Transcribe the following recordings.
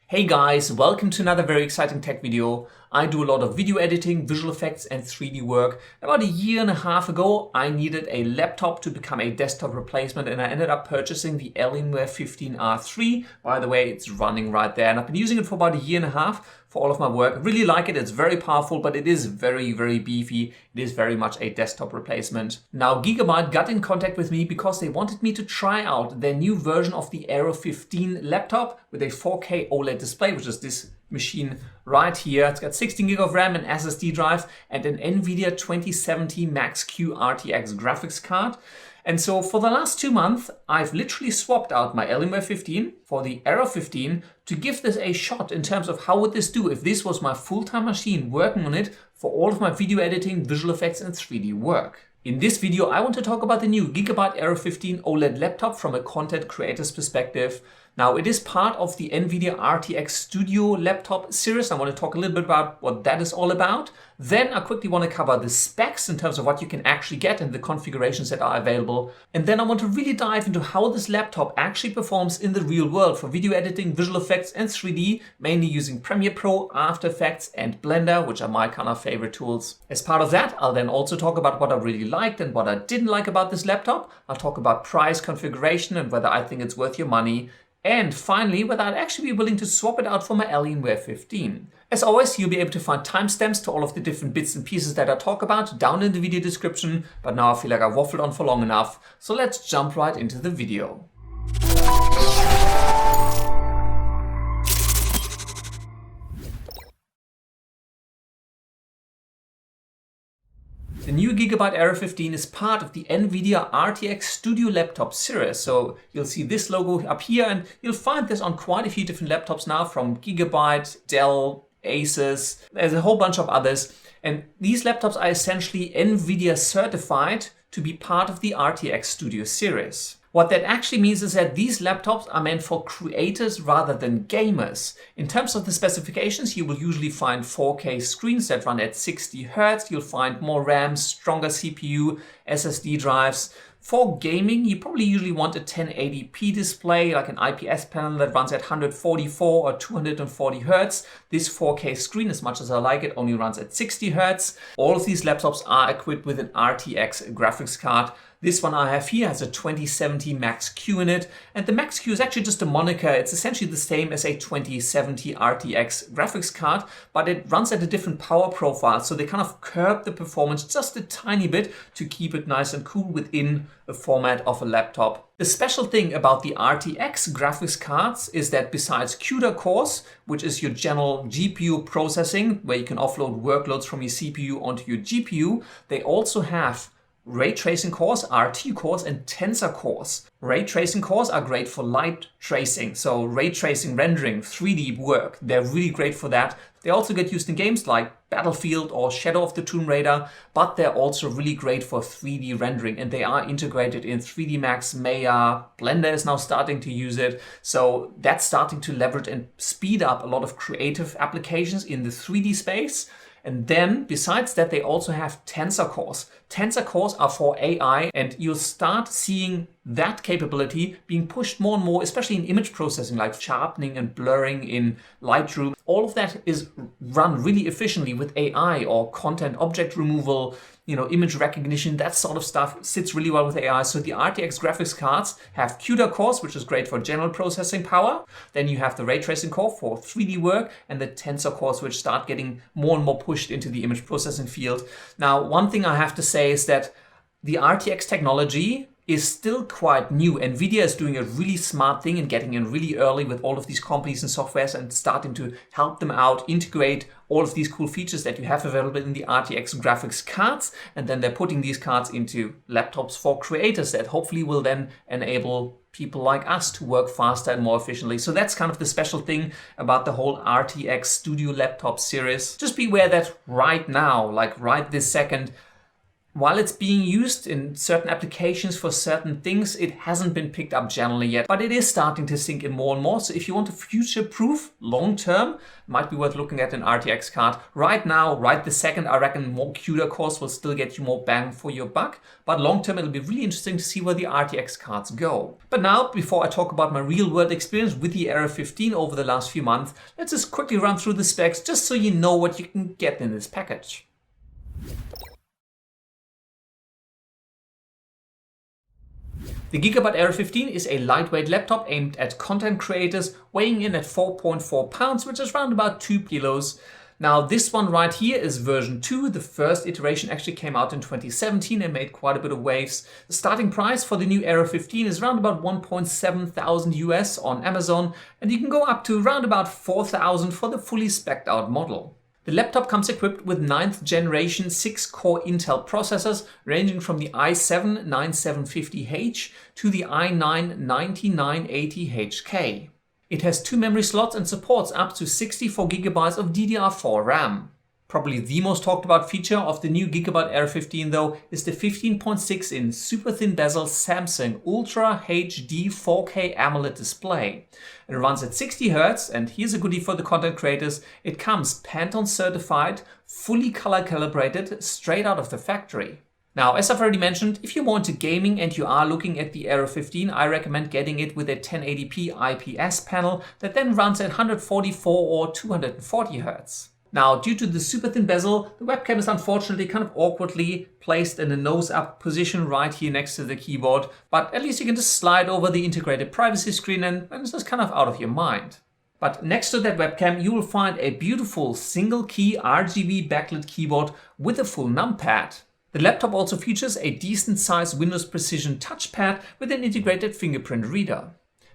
Hey guys, welcome to another very exciting tech video. I do a lot of video editing, visual effects and 3D work. About a year and a half ago, I needed a laptop to become a desktop replacement and I ended up purchasing the Alienware 15R3. By the way, it's running right there and I've been using it for about a year and a half for all of my work. I really like it. It's very powerful, but it is very, very beefy. It is very much a desktop replacement. Now, Gigabyte got in contact with me because they wanted me to try out their new version of the AERO 15 laptop with a 4K OLED display, which is this machine right here. It's got 16 GB of RAM, an SSD drive, and an NVIDIA 2070 Max-Q RTX graphics card. And so for the last 2 months, I've literally swapped out my Alienware 15 for the AERO 15 to give this a shot in terms of how would this do if this was my full-time machine working on it for all of my video editing, visual effects and 3D work. In this video, I want to talk about the new Gigabyte AERO 15 OLED laptop from a content creator's perspective. Now, it is part of the NVIDIA RTX Studio laptop series. I want to talk a little bit about what that is all about. Then I quickly want to cover the specs in terms of what you can actually get and the configurations that are available. And then I want to really dive into how this laptop actually performs in the real world for video editing, visual effects and 3D, mainly using Premiere Pro, After Effects and Blender, which are my kind of favorite tools. As part of that, I'll then also talk about what I really liked and what I didn't like about this laptop. I'll talk about price, configuration and whether I think it's worth your money. And finally, whether I'd actually be willing to swap it out for my Alienware 15. As always, you'll be able to find timestamps to all of the different bits and pieces that I talk about down in the video description. But now I feel like I've waffled on for long enough, so let's jump right into the video. The new Gigabyte AERO 15 is part of the NVIDIA RTX Studio laptop series. So you'll see this logo up here and you'll find this on quite a few different laptops now from Gigabyte, Dell, Asus. There's a whole bunch of others. And these laptops are essentially NVIDIA certified to be part of the RTX Studio series. What that actually means is that these laptops are meant for creators rather than gamers. In terms of the specifications, you will usually find 4K screens that run at 60 Hz. You'll find more RAM, stronger CPU, SSD drives. For gaming, you probably usually want a 1080p display, like an IPS panel that runs at 144 or 240 Hz. This 4K screen, as much as I like it, only runs at 60 Hz. All of these laptops are equipped with an RTX graphics card. This one I have here has a 2070 Max-Q in it, and the Max-Q is actually just a moniker. It's essentially the same as a 2070 RTX graphics card, but it runs at a different power profile, so they kind of curb the performance just a tiny bit to keep it nice and cool within the format of a laptop. The special thing about the RTX graphics cards is that besides CUDA cores, which is your general GPU processing, where you can offload workloads from your CPU onto your GPU, they also have Raytracing cores, RT cores, and Tensor cores. Raytracing cores are great for light tracing, so ray tracing rendering, 3D work. They're really great for that. They also get used in games like Battlefield or Shadow of the Tomb Raider, but they're also really great for 3D rendering, and they are integrated in 3D Max, Maya, Blender is now starting to use it. So that's starting to leverage and speed up a lot of creative applications in the 3D space. And then, besides that, they also have Tensor cores. Tensor cores are for AI, and you'll start seeing that capability being pushed more and more, especially in image processing, like sharpening and blurring in Lightroom. All of that is run really efficiently with AI or content object removal, image recognition, that sort of stuff sits really well with AI. So the RTX graphics cards have CUDA cores, which is great for general processing power. Then you have the ray tracing core for 3D work and the Tensor cores, which start getting more and more pushed into the image processing field. Now, one thing I have to say is that the RTX technology is still quite new. NVIDIA is doing a really smart thing and getting in really early with all of these companies and softwares and starting to help them out, integrate all of these cool features that you have available in the RTX graphics cards. And then they're putting these cards into laptops for creators that hopefully will then enable people like us to work faster and more efficiently. So that's kind of the special thing about the whole RTX Studio laptop series. Just be aware that right now, like right this second, While it's being used in certain applications for certain things, it hasn't been picked up generally yet, but it is starting to sink in more and more. So if you want to future-proof long-term, might be worth looking at an RTX card. Right now, right this second, I reckon more CUDA cores will still get you more bang for your buck, but long-term it'll be really interesting to see where the RTX cards go. But now, before I talk about my real-world experience with the Aero 15 over the last few months, let's just quickly run through the specs just so you know what you can get in this package. The Gigabyte AERO 15 is a lightweight laptop aimed at content creators, weighing in at 4.4 pounds, which is around about 2 kilos. Now this one right here is version 2. The first iteration actually came out in 2017 and made quite a bit of waves. The starting price for the new AERO 15 is around about 1.7 thousand US on Amazon, and you can go up to around about 4,000 for the fully spec'd out model. The laptop comes equipped with 9th generation 6-core Intel processors ranging from the i7-9750H to the i9-9980HK. It has 2 memory slots and supports up to 64 GB of DDR4 RAM. Probably the most talked about feature of the new Gigabyte AERO 15 though is the 15.6-inch super thin bezel Samsung Ultra HD 4K AMOLED display. It runs at 60 Hz, and here's a goodie for the content creators: it comes Pantone certified, fully color calibrated, straight out of the factory. Now, as I've already mentioned, if you're more into gaming and you are looking at the AERO 15, I recommend getting it with a 1080p IPS panel that then runs at 144 or 240 Hz. Now, due to the super thin bezel, the webcam is unfortunately kind of awkwardly placed in a nose-up position right here next to the keyboard, but at least you can just slide over the integrated privacy screen and it's just kind of out of your mind. But next to that webcam, you will find a beautiful single-key RGB backlit keyboard with a full numpad. The laptop also features a decent-sized Windows Precision touchpad with an integrated fingerprint reader.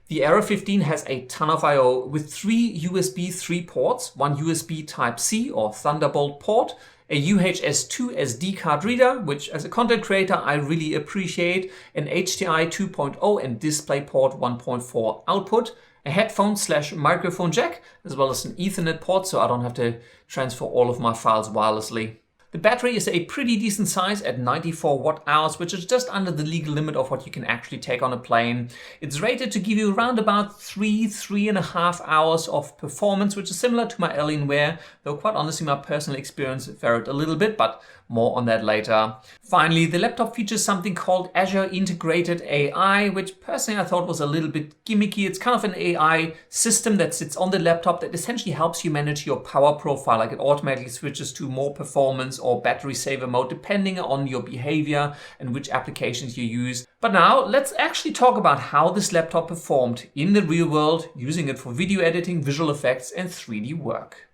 The AERO 15 has a ton of I/O with 3 USB 3 ports, 1 USB Type-C or Thunderbolt port, a UHS 2 SD card reader, which as a content creator I really appreciate, an HDMI 2.0 and DisplayPort 1.4 output, a headphone/microphone jack, as well as an Ethernet port so I don't have to transfer all of my files wirelessly. The battery is a pretty decent size at 94 watt-hours, which is just under the legal limit of what you can actually take on a plane. It's rated to give you around about 3.5 hours of performance, which is similar to my Alienware, though quite honestly my personal experience varied a little bit, but more on that later. Finally, the laptop features something called Azure Integrated AI, which personally I thought was a little bit gimmicky. It's kind of an AI system that sits on the laptop that essentially helps you manage your power profile, like it automatically switches to more performance or battery saver mode depending on your behavior and which applications you use. But now let's actually talk about how this laptop performed in the real world, using it for video editing, visual effects and 3D work.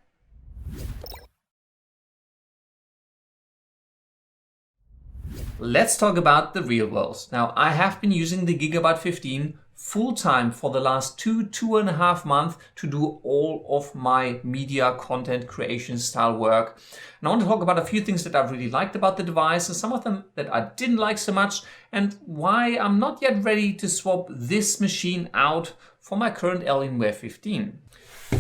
Let's talk about the real world. Now, I have been using the Gigabyte 15 full-time for the last 2.5 months to do all of my media content creation style work. And I want to talk about a few things that I really liked about the device and some of them that I didn't like so much, and why I'm not yet ready to swap this machine out for my current Alienware 15.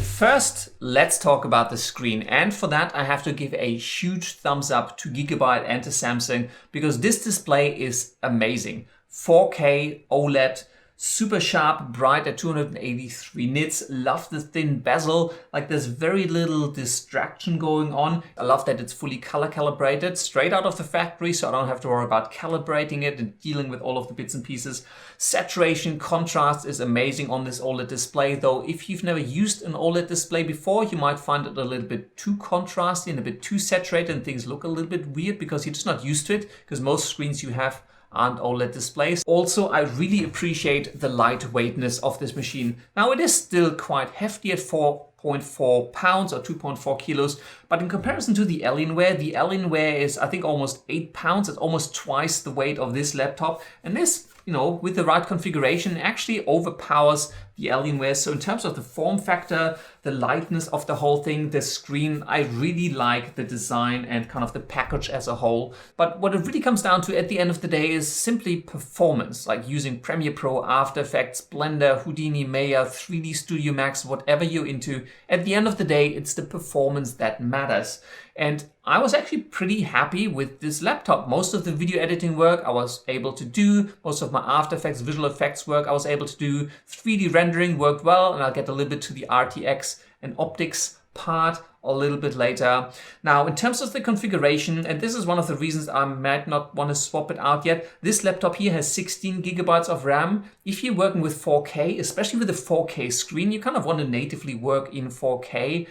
First, let's talk about the screen, and for that I have to give a huge thumbs up to Gigabyte and to Samsung, because this display is amazing. 4K OLED, super sharp, bright at 283 nits. Love the thin bezel, like there's very little distraction going on. I love that it's fully color calibrated straight out of the factory, so I don't have to worry about calibrating it and dealing with all of the bits and pieces. Saturation, contrast is amazing on this OLED display, though if you've never used an OLED display before, you might find it a little bit too contrasty and a bit too saturated and things look a little bit weird because you're just not used to it, because most screens you have aren't OLED displays. Also, I really appreciate the lightweightness of this machine. Now, it is still quite hefty at 4.4 pounds or 2.4 kilos, but in comparison to the Alienware is, I think, almost 8 pounds. It's almost twice the weight of this laptop. And this, with the right configuration, actually overpowers the Alienware. So in terms of the form factor, the lightness of the whole thing, the screen, I really like the design and kind of the package as a whole. But what it really comes down to at the end of the day is simply performance, like using Premiere Pro, After Effects, Blender, Houdini, Maya, 3D Studio Max, whatever you're into. At the end of the day, it's the performance that matters. And I was actually pretty happy with this laptop. Most of the video editing work I was able to do, most of my After Effects, visual effects work I was able to do, 3D rendering worked well, and I'll get a little bit to the RTX and optics part a little bit later. Now, in terms of the configuration, and this is one of the reasons I might not want to swap it out yet, this laptop here has 16 gigabytes of RAM. If you're working with 4K, especially with a 4K screen, you kind of want to natively work in 4K.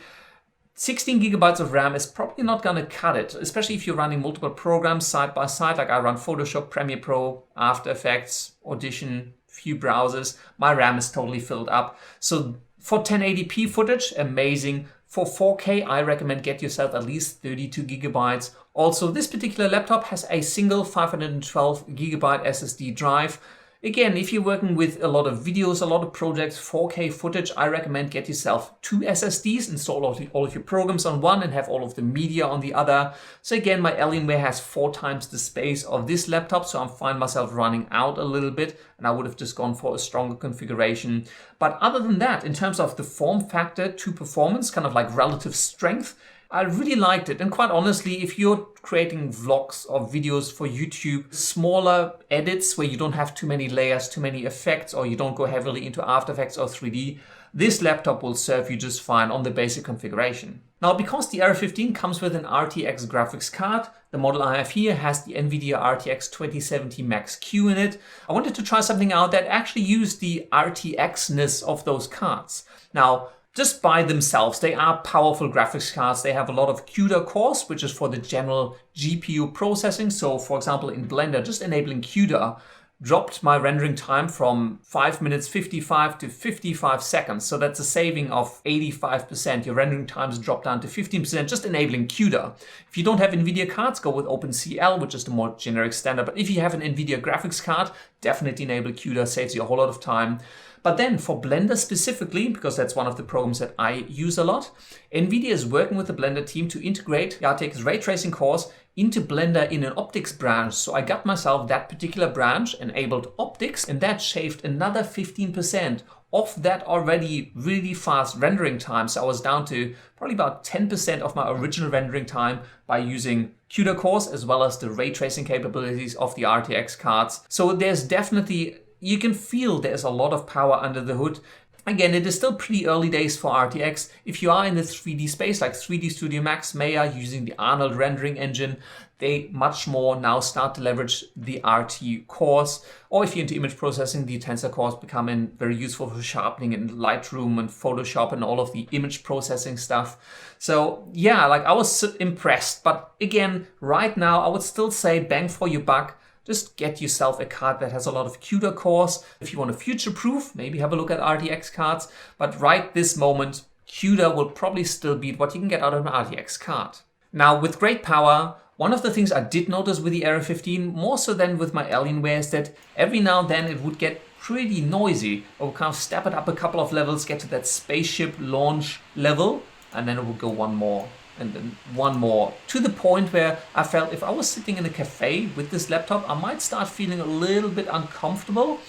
16 gigabytes of RAM is probably not going to cut it, especially if you're running multiple programs side by side, like I run Photoshop, Premiere Pro, After Effects, Audition, few browsers. My RAM is totally filled up. So for 1080p footage, amazing. For 4K, I recommend get yourself at least 32 gigabytes. Also, this particular laptop has a single 512 gigabyte SSD drive. Again, if you're working with a lot of videos, a lot of projects, 4K footage, I recommend get yourself 2 SSDs, install all of your programs on one and have all of the media on the other. So again, my Alienware has 4 times the space of this laptop, so I'm finding myself running out a little bit, and I would have just gone for a stronger configuration. But other than that, in terms of the form factor to performance, kind of like relative strength, I really liked it. And quite honestly, if you're creating vlogs or videos for YouTube, smaller edits where you don't have too many layers, too many effects, or you don't go heavily into After Effects or 3D, this laptop will serve you just fine on the basic configuration. Now, because the Aero 15 comes with an RTX graphics card, the model I have here has the NVIDIA RTX 2070 Max-Q in it. I wanted to try something out that actually used the RTX-ness of those cards. Now, just by themselves, they are powerful graphics cards. They have a lot of CUDA cores, which is for the general GPU processing. So for example, in Blender, just enabling CUDA dropped my rendering time from 5 minutes 55 to 55 seconds. So that's a saving of 85%. Your rendering times drop down to 15% just enabling CUDA. If you don't have NVIDIA cards, go with OpenCL, which is the more generic standard. But if you have an NVIDIA graphics card, definitely enable CUDA, saves you a whole lot of time. But then for Blender specifically, because that's one of the programs that I use a lot, NVIDIA is working with the Blender team to integrate the RTX Raytracing cores into Blender in an optics branch. So I got myself that particular branch, enabled optics, and that shaved another 15% off that already really fast rendering time. So I was down to probably about 10% of my original rendering time by using CUDA cores as well as the ray tracing capabilities of the RTX cards. So there's definitely, you can feel there's a lot of power under the hood. Again, it is still pretty early days for RTX. If you are in the 3D space, like 3D Studio Max, Maya, using the Arnold rendering engine, they much more now start to leverage the RT cores. Or if you're into image processing, the Tensor cores become very useful for sharpening in Lightroom and Photoshop and all of the image processing stuff. So yeah, like I was impressed. But again, right now, I would still say bang for your buck. Just get yourself a card that has a lot of CUDA cores. If you want to future-proof, maybe have a look at RTX cards. But right this moment, CUDA will probably still beat what you can get out of an RTX card. Now, with great power, one of the things I did notice with the Aero 15, more so than with my Alienware, is that every now and then it would get pretty noisy. It would kind of step it up a couple of levels, get to that spaceship launch level, and then it would go one more. And then one more, to the point where I felt if I was sitting in a cafe with this laptop, I might start feeling a little bit uncomfortable.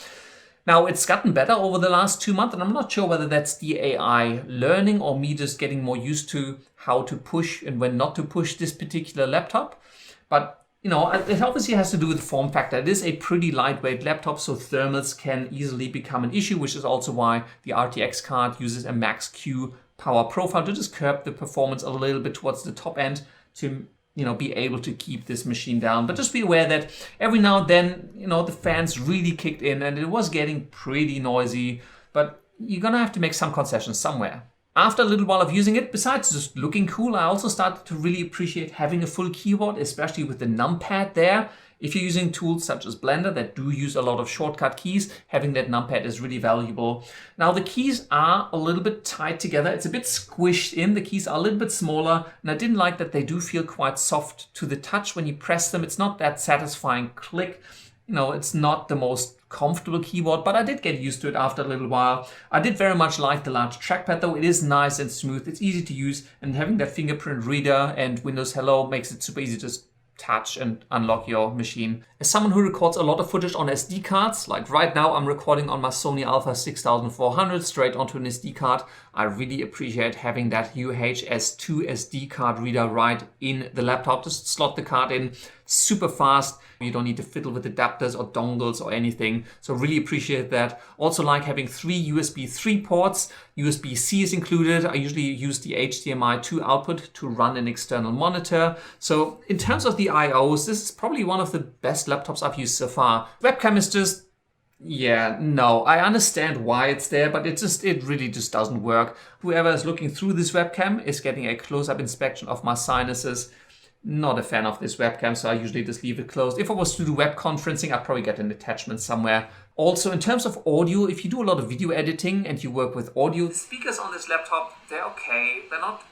Now, it's gotten better over the last 2 months, and I'm not sure whether that's the AI learning or me just getting more used to how to push and when not to push this particular laptop. But you know, it obviously has to do with the form factor. It is a pretty lightweight laptop, so thermals can easily become an issue, which is also why the RTX card uses a Max-Q power profile to just curb the performance a little bit towards the top end to, you know, be able to keep this machine down. But just be aware that every now and then, you know, the fans really kicked in and it was getting pretty noisy, but you're gonna have to make some concessions somewhere. After a little while of using it, besides just looking cool, I also started to really appreciate having a full keyboard, especially with the numpad there. If you're using tools such as Blender that do use a lot of shortcut keys, having that numpad is really valuable. Now the keys are a little bit tied together. It's a bit squished in. The keys are a little bit smaller, and I didn't like that they do feel quite soft to the touch when you press them. It's not that satisfying click. You know, it's not the most comfortable keyboard, but I did get used to it after a little while. I did very much like the large trackpad though. It is nice and smooth, it's easy to use, and having that fingerprint reader and Windows Hello makes it super easy to just touch and unlock your machine. As someone who records a lot of footage on SD cards, like right now I'm recording on my Sony Alpha 6400 straight onto an SD card, I really appreciate having that UHS-2 SD card reader right in the laptop. Just slot the card in, super fast. You don't need to fiddle with adapters or dongles or anything. So really appreciate that. Also like having 3 USB 3 ports. USB-C is included. I usually use the HDMI 2 output to run an external monitor. So in terms of the IOs, this is probably one of the best laptops I've used so far. Webcam is just, yeah, no, I understand why it's there, but it really just doesn't work. Whoever is looking through this webcam is getting a close-up inspection of my sinuses. Not a fan of this webcam, so I usually just leave it closed. If I was to do web conferencing, I'd probably get an attachment somewhere. Also, in terms of audio, if you do a lot of video editing and you work with audio, the speakers on this laptop, they're okay. They're not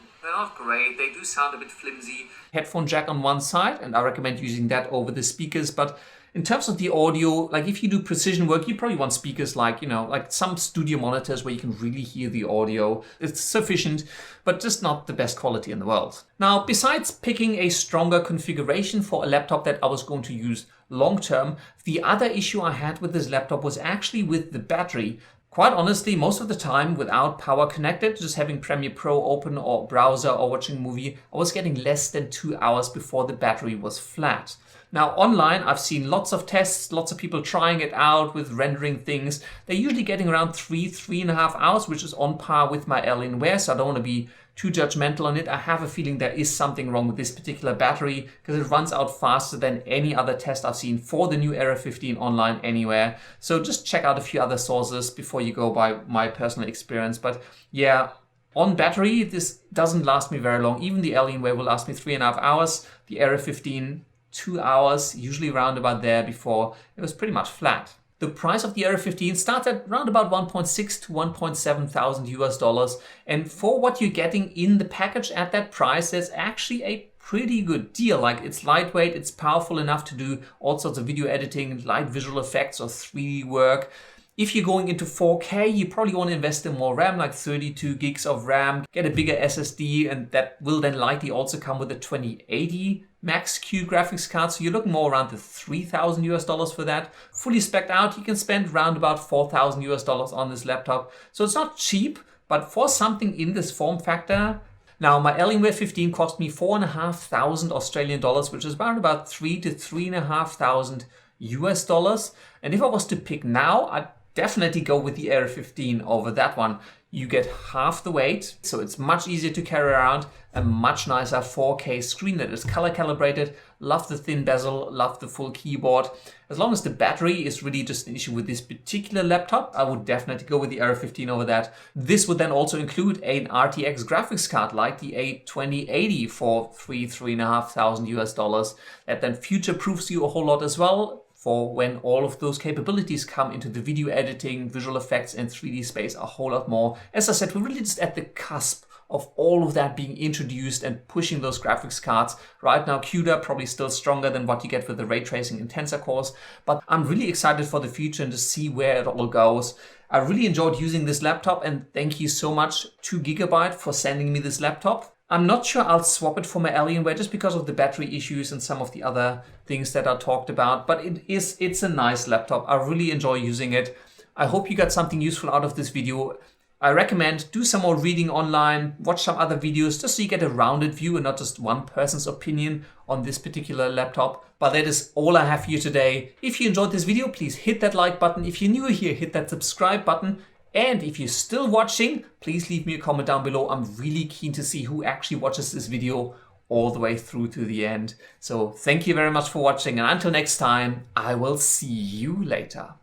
great. They do sound a bit flimsy. Headphone jack on one side, and I recommend using that over the speakers, but in terms of the audio, like if you do precision work, you probably want speakers like, like some studio monitors where you can really hear the audio. It's sufficient, but just not the best quality in the world. Now, besides picking a stronger configuration for a laptop that I was going to use long term, the other issue I had with this laptop was actually with the battery. Quite honestly, most of the time without power connected, just having Premiere Pro open or browser or watching a movie, I was getting less than 2 hours before the battery was flat. Now online, I've seen lots of tests, lots of people trying it out with rendering things. They're usually getting around 3.5 hours, which is on par with my Alienware, so I don't want to be too judgmental on it. I have a feeling there is something wrong with this particular battery because it runs out faster than any other test I've seen for the new Aero 15 online anywhere. So just check out a few other sources before you go by my personal experience. But yeah, on battery, this doesn't last me very long. Even the Alienware will last me 3.5 hours. The Aero 15, 2 hours, usually around about there before it was pretty much flat. The price of the Aero 15 starts at around about 1.6 to 1.7 thousand US dollars. And for what you're getting in the package at that price, there's actually a pretty good deal. Like, it's lightweight, it's powerful enough to do all sorts of video editing, light visual effects or 3D work. If you're going into 4K, you probably want to invest in more RAM, like 32 gigs of RAM, get a bigger SSD, and that will then likely also come with a 2080 Max-Q graphics card. So you're looking more around the 3,000 US dollars for that. Fully spec'd out, you can spend around about 4,000 US dollars on this laptop. So it's not cheap, but for something in this form factor. Now, my Alienware 15 cost me 4,500 Australian dollars, which is around about 3 to 3,500 US dollars. And if I was to pick now, I'd definitely go with the Aero 15 over that one. You get half the weight, so it's much easier to carry around, a much nicer 4K screen that is color calibrated. Love the thin bezel, love the full keyboard. As long as the battery is really just an issue with this particular laptop, I would definitely go with the Aero 15 over that. This would then also include an RTX graphics card like the A2080 for 3,500 US dollars. That then future-proofs you a whole lot as well for when all of those capabilities come into the video editing, visual effects, and 3D space a whole lot more. As I said, we're really just at the cusp of all of that being introduced and pushing those graphics cards. Right now, CUDA probably still stronger than what you get with the Raytracing and Tensor cores, but I'm really excited for the future and to see where it all goes. I really enjoyed using this laptop, and thank you so much to Gigabyte for sending me this laptop. I'm not sure I'll swap it for my Alienware just because of the battery issues and some of the other things that I talked about, but it's a nice laptop. I really enjoy using it. I hope you got something useful out of this video. I recommend do some more reading online, watch some other videos just so you get a rounded view and not just one person's opinion on this particular laptop. But that is all I have for you today. If you enjoyed this video, please hit that like button. If you're new here, hit that subscribe button. And if you're still watching, please leave me a comment down below. I'm really keen to see who actually watches this video all the way through to the end. So thank you very much for watching, and until next time, I will see you later.